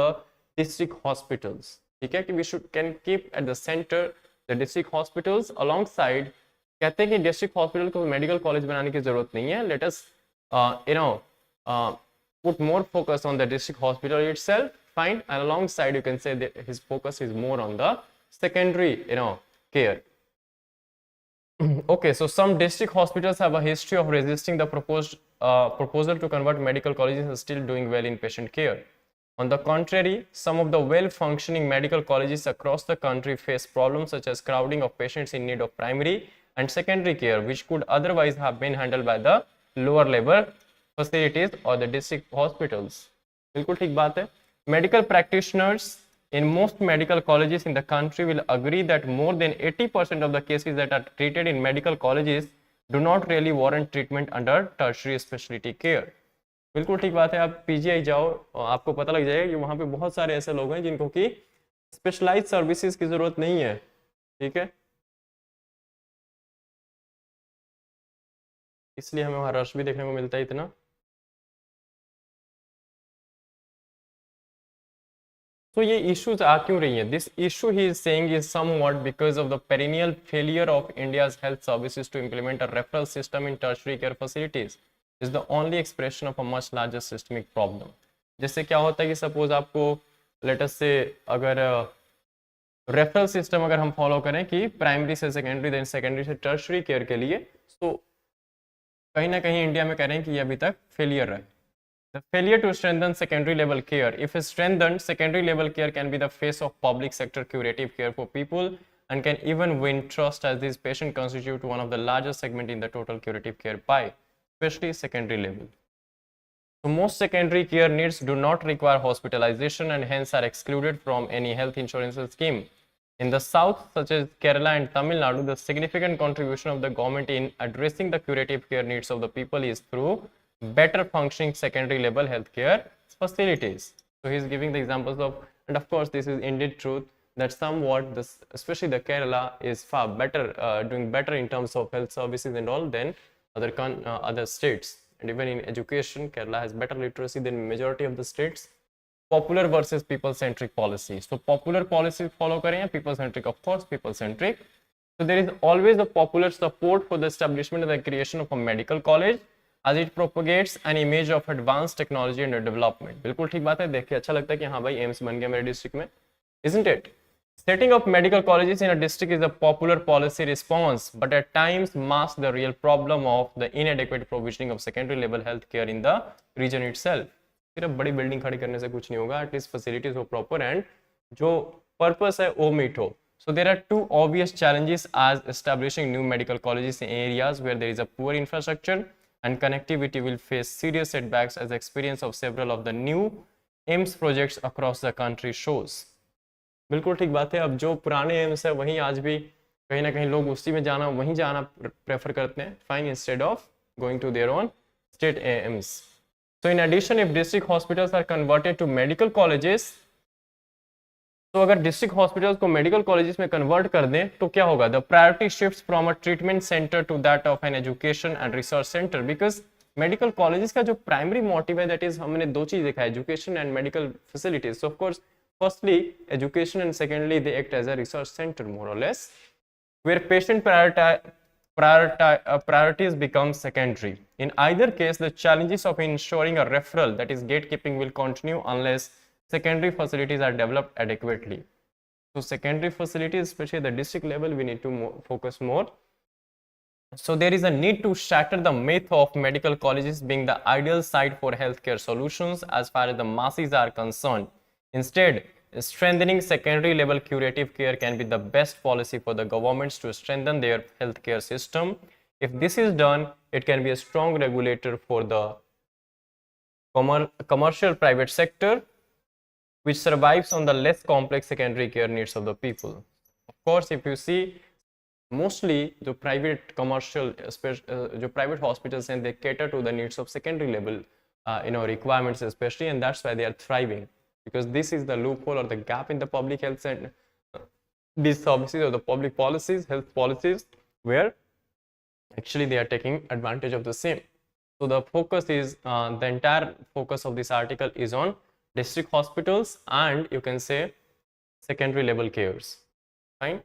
district hospitals. ठीक है कि we should can keep at the centre the district hospitals alongside. कहते हैं कि डिस्ट्रिक्ट हॉस्पिटल को मेडिकल कॉलेज बनाने की जरूरत नहीं है. Let us put more focus on the district hospital itself, fine, and alongside you can say that his focus is more on the secondary care. Okay, so some district hospitals have a history of resisting the proposal to convert medical colleges and still doing well in patient care. On the contrary, some of the well-functioning medical colleges across the country face problems such as crowding of patients in need of primary and secondary care, which could otherwise have been handled by the lower level facilities or the district hospitals. बिल्कुल ठीक बात है. Medical practitioners in most medical colleges in the country will agree that more than 80% of the cases that are treated in medical colleges do not really warrant treatment under tertiary specialty care. बिल्कुल ठीक बात है. आप PGI जाओ, आपको पता लग जाएगा कि वहाँ पे बहुत सारे ऐसे लोग हैं जिनको कि स्पेशलाइज्ड सर्विसेज की जरूरत नहीं है. ठीक है, इसलिए हमें वहाँ रश भी देखने को मिलता है इतना. तो ये इश्यूज आ क्यों रही है? This issue he is saying is somewhat because of the perennial failure of India's health services to implement a referral system in tertiary care facilities is the only expression of a much larger systemic problem. जैसे क्या होता है कि suppose आपको late us से अगर referral system अगर हम फॉलो करें कि प्राइमरी से सेकेंडरी देन सेकेंडरी से टर्शरी केयर के लिए, तो कहीं ना कहीं इंडिया में कह रहे हैं कि ये अभी तक फेलियर रहे. The failure to strengthen secondary level care. If strengthened, secondary level care can be the face of public sector curative care for people and can even win trust as these patients constitute one of the largest segment in the total curative care pie, especially secondary level. So most secondary care needs do not require hospitalization and hence are excluded from any health insurance scheme. In the south, such as Kerala and Tamil Nadu, the significant contribution of the government in addressing the curative care needs of the people is through better functioning secondary level healthcare facilities. So he is giving the examples of, and of course this is indeed truth, that somewhat this, especially the Kerala is far better, doing better in terms of health services and all than other states. And even in education, Kerala has better literacy than majority of the states. Popular versus people centric policy. So popular policy follow करें या people centric? Of course people centric. So there is always a popular support for the establishment and the creation of a medical college as it propagates an image of advanced technology and development. बिल्कुल ठीक बात है, देख के अच्छा लगता है कि हाँ भाई एम्स बन गया मेरे डिस्ट्रिक्ट में, isn't it? Setting up medical colleges in a district is a popular policy response, but at times masks the real problem of the inadequate provisioning of secondary level health care in the region itself. सिर्फ बड़ी building खड़ी करने से कुछ नहीं होगा, at least facilities हो proper and जो पर्पस है वो मीट हो. So there are two obvious challenges as establishing new medical colleges in areas where there is a poor infrastructure and connectivity will face serious setbacks as experience of several of the new AIMS projects across the country shows. बिल्कुल ठीक बात है. अब जो पुराने AIIMS है वहीं आज भी कहीं ना कहीं लोग उसी में जाना वहीं जाना प्रेफर करते हैं, fine, instead of going to their own state AIIMS. So in addition if district hospitals are converted to medical colleges, तो अगर डिस्ट्रिक्ट हॉस्पिटल्स को मेडिकल कॉलेजेस में कन्वर्ट कर दें तो क्या होगा? The priority shifts from a treatment centre to that of an education and research centre, because medical colleges का जो प्राइमरी मोटिव है दैट इज, हमने दो चीज देखा है, education and medical facilities. So of course firstly education and secondly they act as a research center more or less, where patient priorities become secondary. In either case the challenges of ensuring a referral, that is gatekeeping, will continue unless secondary facilities are developed adequately. So secondary facilities, especially at the district level, we need to focus more. So there is a need to shatter the myth of medical colleges being the ideal site for healthcare solutions as far as the masses are concerned. Instead, strengthening secondary level curative care can be the best policy for the governments to strengthen their healthcare system. If this is done, it can be a strong regulator for the commercial private sector, which survives on the less complex secondary care needs of the people. Of course, if you see, mostly the private commercial, जो private hospitals and they cater to the needs of secondary level requirements especially, and that's why they are thriving, because this is the loophole or the gap in the public health and these services or the public policies, health policies, where actually they are taking advantage of the same. So the focus is, the entire focus of this article is on district hospitals and you can say secondary level cares, fine,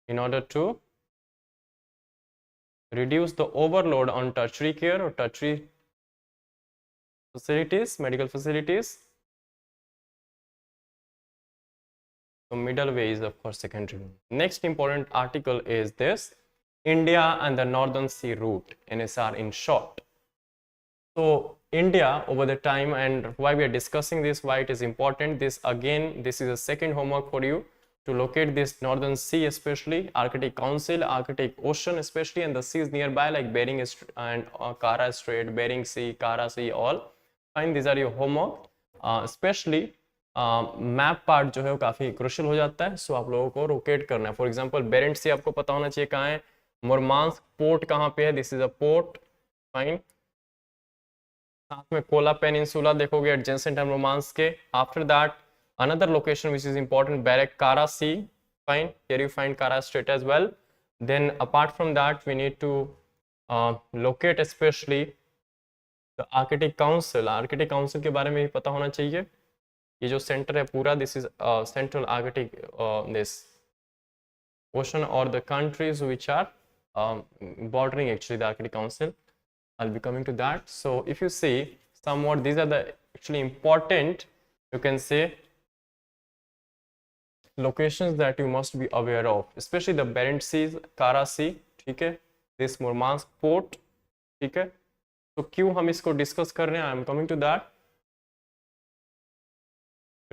in order to reduce the overload on tertiary care or tertiary facilities, medical facilities. So middle way is of course secondary. Next important article is this, India and the Northern Sea Route, NSR in short. So India over the time, and why we are discussing this, why it is important, this again, this is a second homework for you to locate this Northern Sea, especially Arctic Council, Arctic Ocean especially, and the seas nearby like Bering and Kara Strait, Bering Sea, Kara Sea, all. Fine, these are your homework. Especially map part जो है वो काफ़ी crucial हो जाता है, सो आप लोगों को रोकेट करना है. फॉर एग्जांपल बेरेंट सी आपको पता होना चाहिए कहाँ है, मुरमांस्क पोर्ट कहाँ पे है, this is a port, fine. साथ में कोला पेनिनसुला देखोगे एडजेसेंट है मुरमांस्क के. After that another location which is important, बैरक Kara Sea, fine, here you find Kara Strait as well. Then apart from that we need to locate especially the Arctic Council. Arctic Council के बारे में भी पता होना चाहिए. ये जो सेंटर है पूरा, this is central Arctic this ocean और the countries which are bordering actually the Arctic Council. I'll be coming to that. So if you see somewhat, these are the actually important, you can say, locations that you must be aware of, especially the Barents Sea, Kara Sea, ठीक है, this Murmansk port, ठीक है. तो क्यों हम इसको discuss कर रहे हैं, I am coming to that.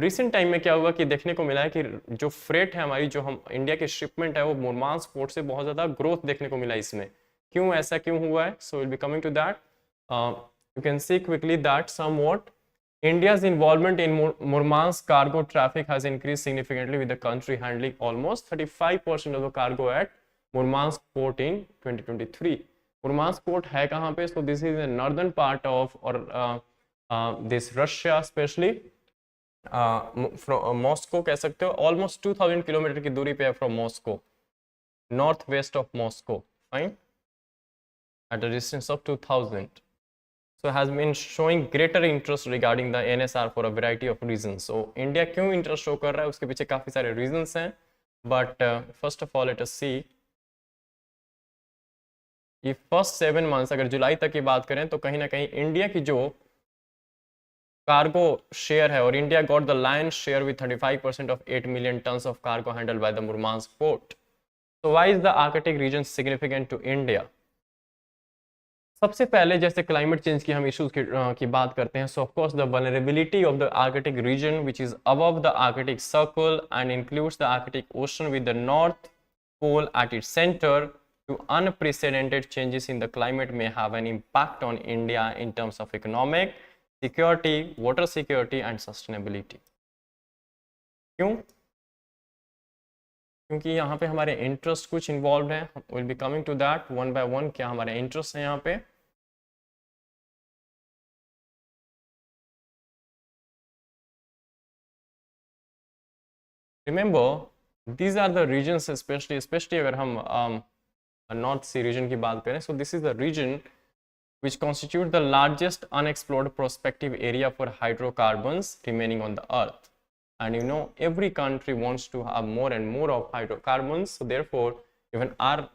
Recent time में क्या हुआ कि देखने को मिला है कि जो फ्रेट है हमारी, जो हम इंडिया की शिपमेंट है, वो मुरमांस्क पोर्ट से बहुत ज़्यादा ग्रोथ देखने को मिला इसमें. क्यों ऐसा क्यों हुआ है, so will be coming to that. You can see quickly that somewhat India's involvement in Murmansk cargo traffic has increased significantly, with the country handling almost 35% of the cargo at Murmansk port in 2023. Murmansk port है कहाँ पे, so this is the northern part of or this Russia, especially from Moscow कह सकते हो. almost 2000 kilometre की दूरी पे है from Moscow, north west of Moscow, fine, at a distance of 2000. So has been showing greater interest regarding the NSR for a variety of reasons. So India क्यों interest show कर रहा है, उसके पीछे काफ़ी सारे reasons हैं. but first of all let us see ये फर्स्ट 7 मंथ्स अगर जुलाई तक की बात करें तो कहीं ना कहीं इंडिया की जो कार्गो शेयर है, और India got the lion share with 35% of 8 million tonnes of cargo handled by the Murmansk port. So why is the Arctic region significant to India? सबसे पहले जैसे क्लाइमेट चेंज की हम इश्यूज की बात करते हैं, so of course the vulnerability of the Arctic region which is above the Arctic Circle and includes the Arctic Ocean with the North Pole at its centre to unprecedented changes in the climate may have an impact on India in terms of economic security, water security and sustainability. क्यों? क्योंकि यहाँ पे हमारे interest कुछ involve है, will be coming to that one by one, क्या हमारे interest है यहाँ पे। Remember these are the regions, especially अगर हम नॉर्थ सी रीजन की बात करें, so this is the region which constitute the largest unexplored prospective area for hydrocarbons remaining on the earth. And you know, every country wants to have more and more of hydrocarbons, so therefore even our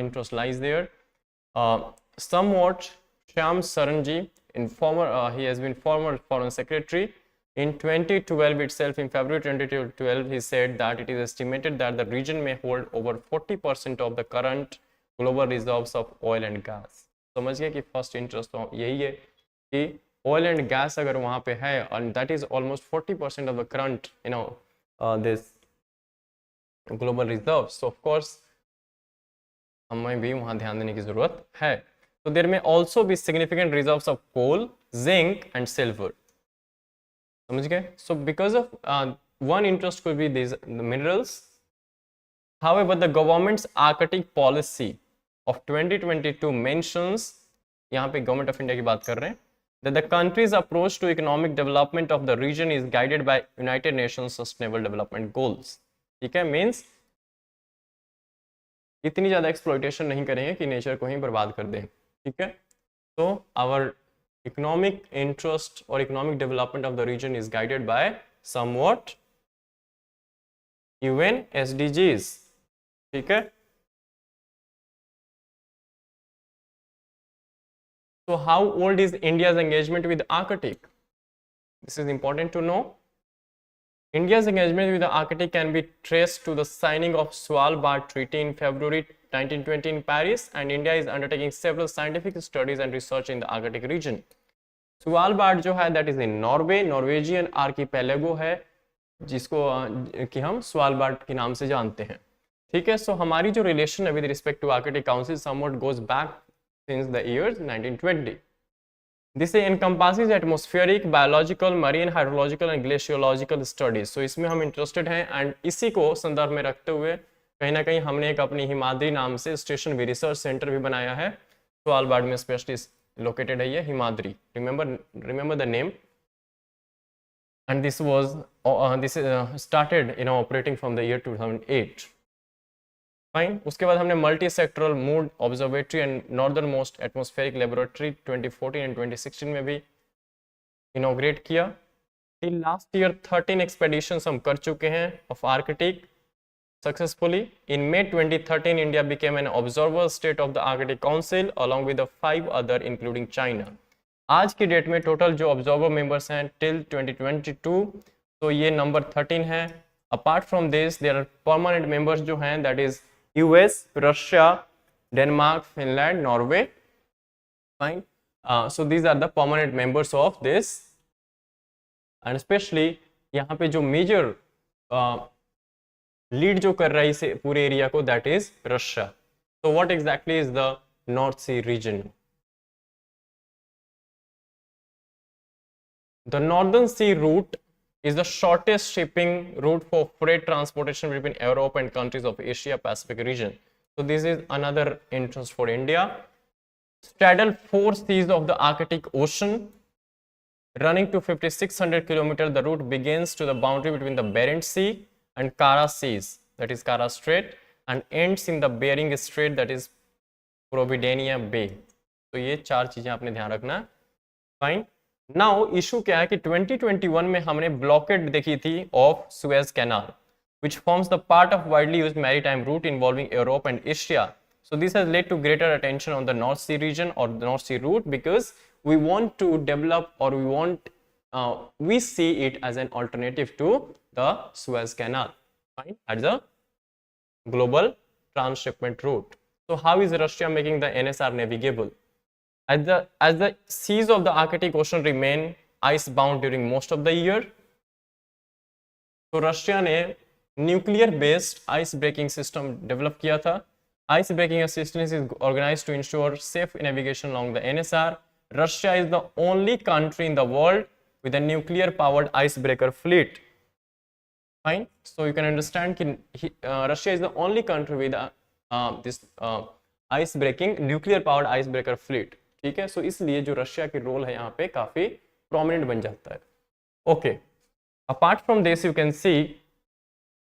interest lies there. Somewhat Shyam Saranji, he has been former foreign secretary. In 2012 itself, in February 2012, he said that it is estimated that the region may hold over 40% of the current global reserves of oil and gas. समझ गए कि first interest तो यही है कि oil and gas अगर वहाँ पे है, and that is almost 40% of the current this global reserves, so of course हमें भी वहाँ ध्यान देने की जरूरत है। So there may also be significant reserves of coal, zinc and silver. समझ गए? So because of one interest could be these the minerals. However, the government's Arctic policy of 2022 mentions, यहाँ पे गवर्नमेंट ऑफ इंडिया की बात कर रहे हैं, that the country's approach to economic development of the region is guided by United Nations Sustainable Development Goals. ठीक है, means इतनी ज्यादा एक्सप्लॉइटेशन नहीं करेंगे कि नेचर को ही बर्बाद कर दें। ठीक है, तो आवर इकोनॉमिक इंटरेस्ट और economic development of the region is guided by somewhat UN SDGs। ठीक है, so how old is India's engagement with Arctic? This is important to know. India's engagement with the Arctic can be traced to the signing of Svalbard Treaty in February 1920 in Paris, and India is undertaking several scientific studies and research in the Arctic region. Svalbard जो है that is in Norway, Norwegian archipelago है जिसको कि हम Svalbard के नाम से जानते हैं। ठीक है, सो हमारी जो रिलेशन है with respect to Arctic Council somewhat goes back since the years 1920. This encompasses atmospheric, biological, marine, hydrological and glaciological studies. So इसमें हम इंटरेस्टेड हैं, एंड इसी को संदर्भ में रखते हुए कहीं ना कहीं हमने एक अपनी हिमाद्री नाम से स्टेशन भी, रिसर्च सेंटर भी बनाया है स्वालबार्ड में, स्पेशली लोकेटेड है ये Himadri. Remember the name, and this was started operating from the year 2008। Fine, उसके बाद हमने multi sectoral mood observatory and northern most atmospheric laboratory 2014 and 2016 में भी इनॉग्रेट किया। लास्ट ईयर 13 एक्सपेडिशंस हम कर चुके हैं of Arctic successfully. In May 2013 India became an observer state of the Arctic council along with 5 other including China. आज की date में टोटल जो ऑब्जर्वर मेंबर्स हैं टिल 2022, तो ये नंबर 13 है। Apart from this there are permanent members जो हैं, that is US, Russia, Denmark, Finland, Norway. Fine. So these are the permanent members of this, and especially यहाँ पे जो मेजर लीड जो कर रहा है इसे पूरे एरिया को, that is Russia. So what exactly is the North Sea region? The Northern Sea route is the shortest shipping route for freight transportation between Europe and countries of Asia Pacific region. So this is another interest for India. Straddle 4 seas of the Arctic Ocean, running to 5,600 km. The route begins to the boundary between the Barents Sea and Kara Seas, that is Kara Strait, and ends in the Bering Strait, that is Providencia Bay. तो ये 4 चीजें आपने ध्यान रखना। Fine, now issue क्या है कि 2021 में हमने ब्लॉकेड देखी थी of Suez canal. which forms the part of widely used maritime route involving Europe and Asia. So this has led to greater attention on the North Sea region or the North Sea route, because we want to develop, or we see it as an alternative to the Suez Canal, fine, as a global transshipment route. So how is Russia making the NSR navigable? As the seas of the Arctic Ocean remain ice bound during most of the year, तो Russia ने nuclear based ice breaking system develop किया था. Ice breaking assistance is organised to ensure safe navigation along the NSR. Russia is the only country in the world with a nuclear powered icebreaker fleet. Fine. So you can understand कि Russia is the only country with this ice breaking nuclear powered icebreaker fleet. ठीक है. So इसलिए जो Russia की role है यहाँ पे काफी prominent बन जाता है. Okay. Apart from this, you can see,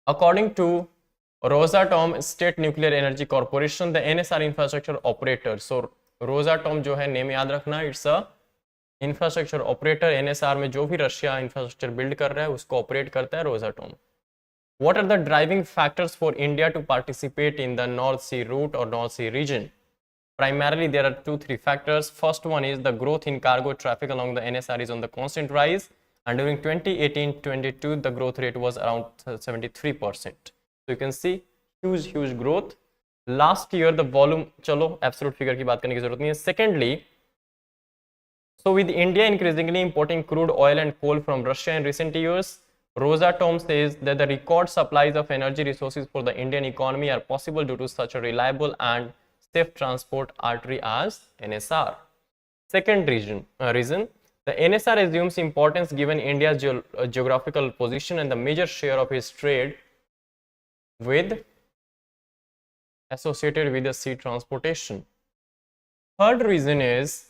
according to Rosatom State Nuclear Energy Corporation, the NSR infrastructure operator. So Rosatom जो है नेम याद रखना, it's a infrastructure operator. NSR में जो भी रशिया इंफ्रास्ट्रक्चर बिल्ड कर रहा है उसको ऑपरेट करता है Rosatom. What are the driving factors for India to participate in the North Sea route or North Sea region? Primarily, there are 2-3 factors. First one is the growth in cargo traffic along the NSR is on the constant rise. And during 2018-22, the growth rate was around 73%. So you can see huge growth. Last year the volume, चलो absolute figure की बात करने की जरूरत नहीं है. Secondly, so with India increasingly importing crude oil and coal from Russia in recent years, Rosatom says that the record supplies of energy resources for the Indian economy are possible due to such a reliable and safe transport artery as NSR. Second reason. The NSR assumes importance given India's geographical position and the major share of its trade associated with the sea transportation. Third reason is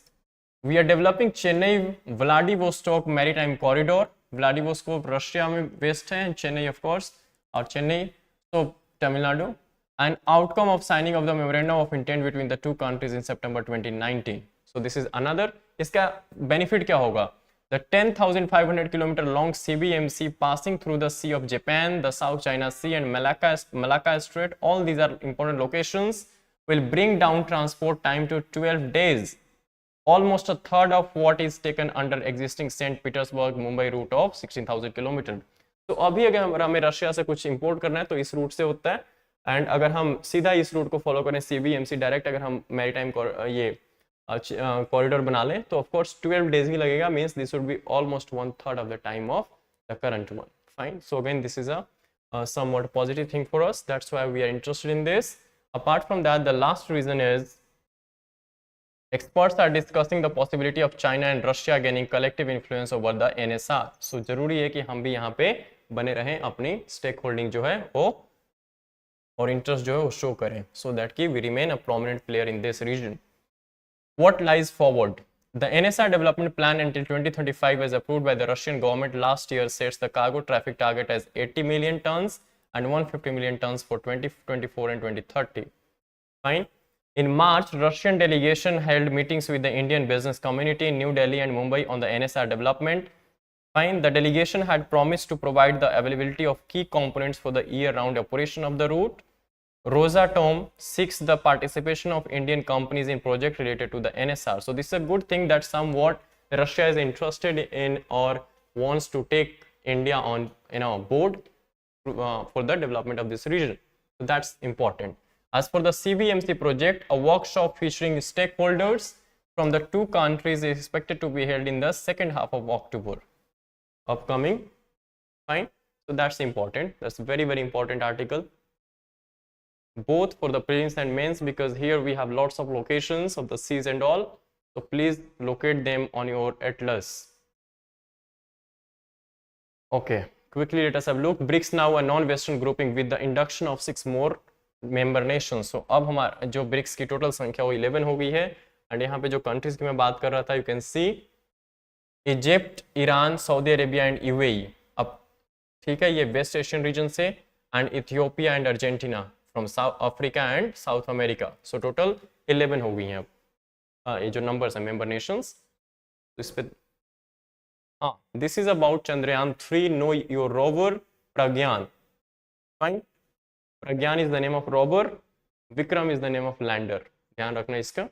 we are developing Chennai-Vladivostok maritime corridor. Vladivostok Russia में based है, and Chennai of course, और Chennai so Tamil Nadu. An outcome of signing of the memorandum of intent between the two countries in September 2019. So this is another. इसका benefit क्या होगा? The 10,500 km long CBMC passing through the Sea of Japan, the South China Sea and Malacca Strait, all these are important locations, will bring down transport time to 12 days. Almost a third of what is taken under existing St. Petersburg-Mumbai route of 16,000 km. तो अभी अगर हमें Russia से कुछ import करना है तो इस रूट से होता है, एंड अगर हम सीधा इस रूट को फॉलो करें CBMC डायरेक्ट, अगर हम मैरीटाइम ये कॉरिडोर बना लें तो ऑफ कोर्स 12 डेज ही लगेगा. Means this would be almost 1/3 of the time of the current one. Fine. So again this is a somewhat positive thing for us. That's why we are interested in this. Apart from that, the last reason is experts are discussing the possibility of China and Russia gaining collective influence over the NSR. So जरूरी है कि हम भी यहाँ पे बने रहें, अपनी स्टेक होल्डिंग जो है वो और इंटरेस्ट जो है वो शो करें, so that कि we remain a prominent player in this region. What lies forward? The NSR development plan until 2035 as approved by the Russian government last year sets the cargo traffic target as 80 million tons and 150 million tons for 2024 and 2030. Fine. In March, Russian delegation held meetings with the Indian business community in New Delhi and Mumbai on the NSR development. Fine. The delegation had promised to provide the availability of key components for the year-round operation of the route. Rosatom seeks the participation of Indian companies in projects related to the NSR. So this is a good thing that somewhat Russia is interested in or wants to take India on board for the development of this region. So that's important. As for the CBMC project, a workshop featuring stakeholders from the two countries is expected to be held in the second half of October upcoming. Fine. So that's important. That's a very important article, both for the prelims and mains, because here we have lots of locations of the seas and all. So please locate them on your atlas. Okay, quickly let us have a look. BRICS now a non-Western grouping with the induction of 6 more member nations. So अब हमारा जो BRICS की total संख्या वो 11 हो गई है, and यहाँ पे जो कंट्रीज की मैं बात कर रहा था, you can C Egypt, Iran, Saudi Arabia and UAE. अब ठीक है, ये वेस्ट एशियन रीजन से, and Ethiopia and Argentina from south Africa and south America. So total 11 हो गई हैं अब ये जो नंबर्स हैं मेंबर नेशंस. तो इस पे हाँ, this is about Chandrayaan 3 know your rover Pragyan. Fine. Pragyan is the name of robber, Vikram is the name of lander. ध्यान रखना इसका.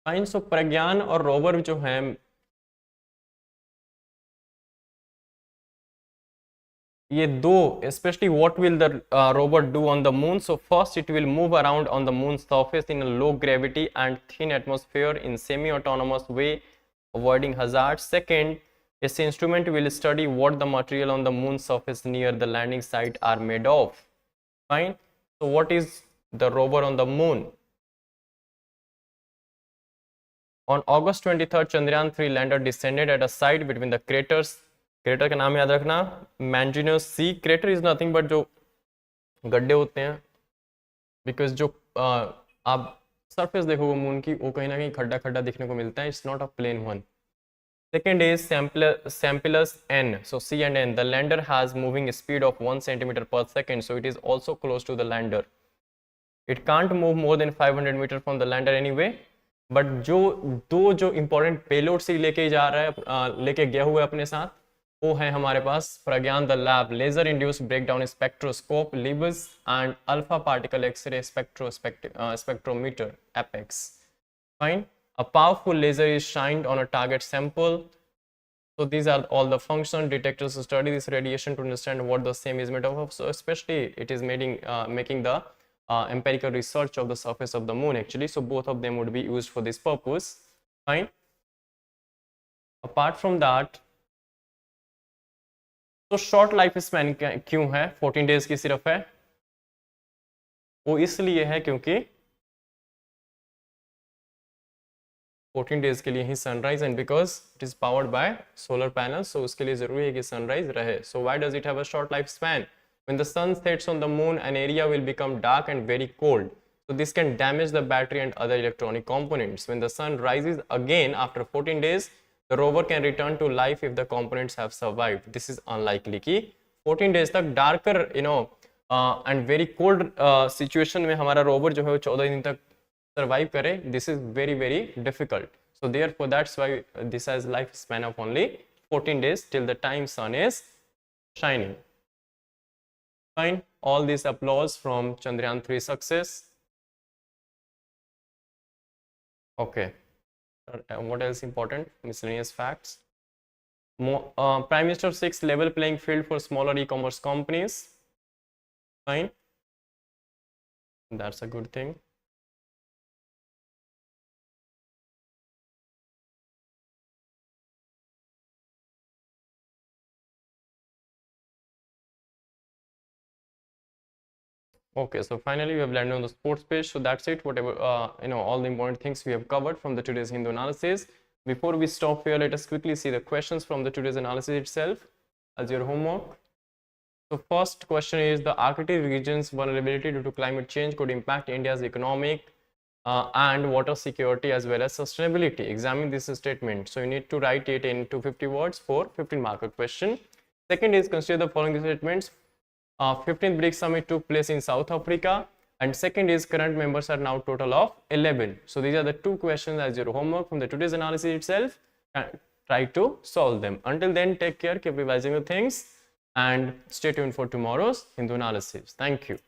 फाइन. सो प्रज्ञान और रोवर जो है, ये दो, especially what will the rover do on the moon? So first it will move around on the moon's surface in a low gravity and thin atmosphere in semi-autonomous way, avoiding hazards. Second, this instrument will study what the material on the moon's surface near the landing site are made of. Fine. So what is the rover on the moon? On August 23rd, Chandrayaan-3 lander descended at a site between the craters. Crater का नाम याद रखना, मैंजिनस सी. Crater is nothing but जो गड्ढे होते हैं, because जो आप सरफेस देखोगे मून की, वो कहीं ना कहीं खड्डा खड्डा दिखने को मिलता है. It's not a plain one. Second is samples N. So C and N. The lander has moving speed of 1 cm per second, so it is also close to the lander. It can't move more than 500 metre from the lander anyway. But जो important payload से लेके जा रहा है, लेके गया हुआ है अपने साथ, वो है हमारे पास Pragyan the lab, laser induced breakdown spectroscope, LIBS and alpha particle X ray spectrometer APXS. Fine. A powerful laser is shined on a target sample. So these are all the function. Detectors study this radiation to understand what the same is made of. So especially it is making the empirical research of the surface of the moon actually. So both of them would be used for this purpose. Fine. Apart from that, तो short life span क्यों है, 14 days की सिर्फ है? वो इसलिए है क्योंकि 14 डेज के लिए ही sunrise, and because it is powered by solar panel, so उसके लिए जरूरी है कि सनराइज रहे. So why does it have a short life span? When the sun sets on the moon, an area will become dark and very cold. So this can damage the battery and other electronic components. When the sun rises again after 14 days, the rover can return to life if the components have survived. This is unlikely कि 14 days तक darker, and very cold situation में हमारा rover जो है वो 14 दिन तक survive करे. This is very very difficult. So therefore that's why this has lifespan of only 14 days till the time sun is shining. Fine. All this applause from Chandrayaan-3 success. Okay. What else important? Miscellaneous facts. Prime Minister 6 level playing field for smaller e-commerce companies. Fine. That's a good thing. Okay, so finally we have landed on the sports page. So that's it. Whatever all the important things we have covered from the today's Hindu analysis. Before we stop here, let us quickly see the questions from the today's analysis itself as your homework. So first question is, the Arctic region's vulnerability due to climate change could impact India's economic and water security as well as sustainability. Examine this statement. So you need to write it in 250 words for 15 marker question. Second is, consider the following statements. 15th BRICS summit took place in South Africa, and second is, current members are now total of 11. So these are the two questions as your homework from the today's analysis itself. Try to solve them. Until then, take care, keep revising the things, and stay tuned for tomorrow's Hindu analysis. Thank you.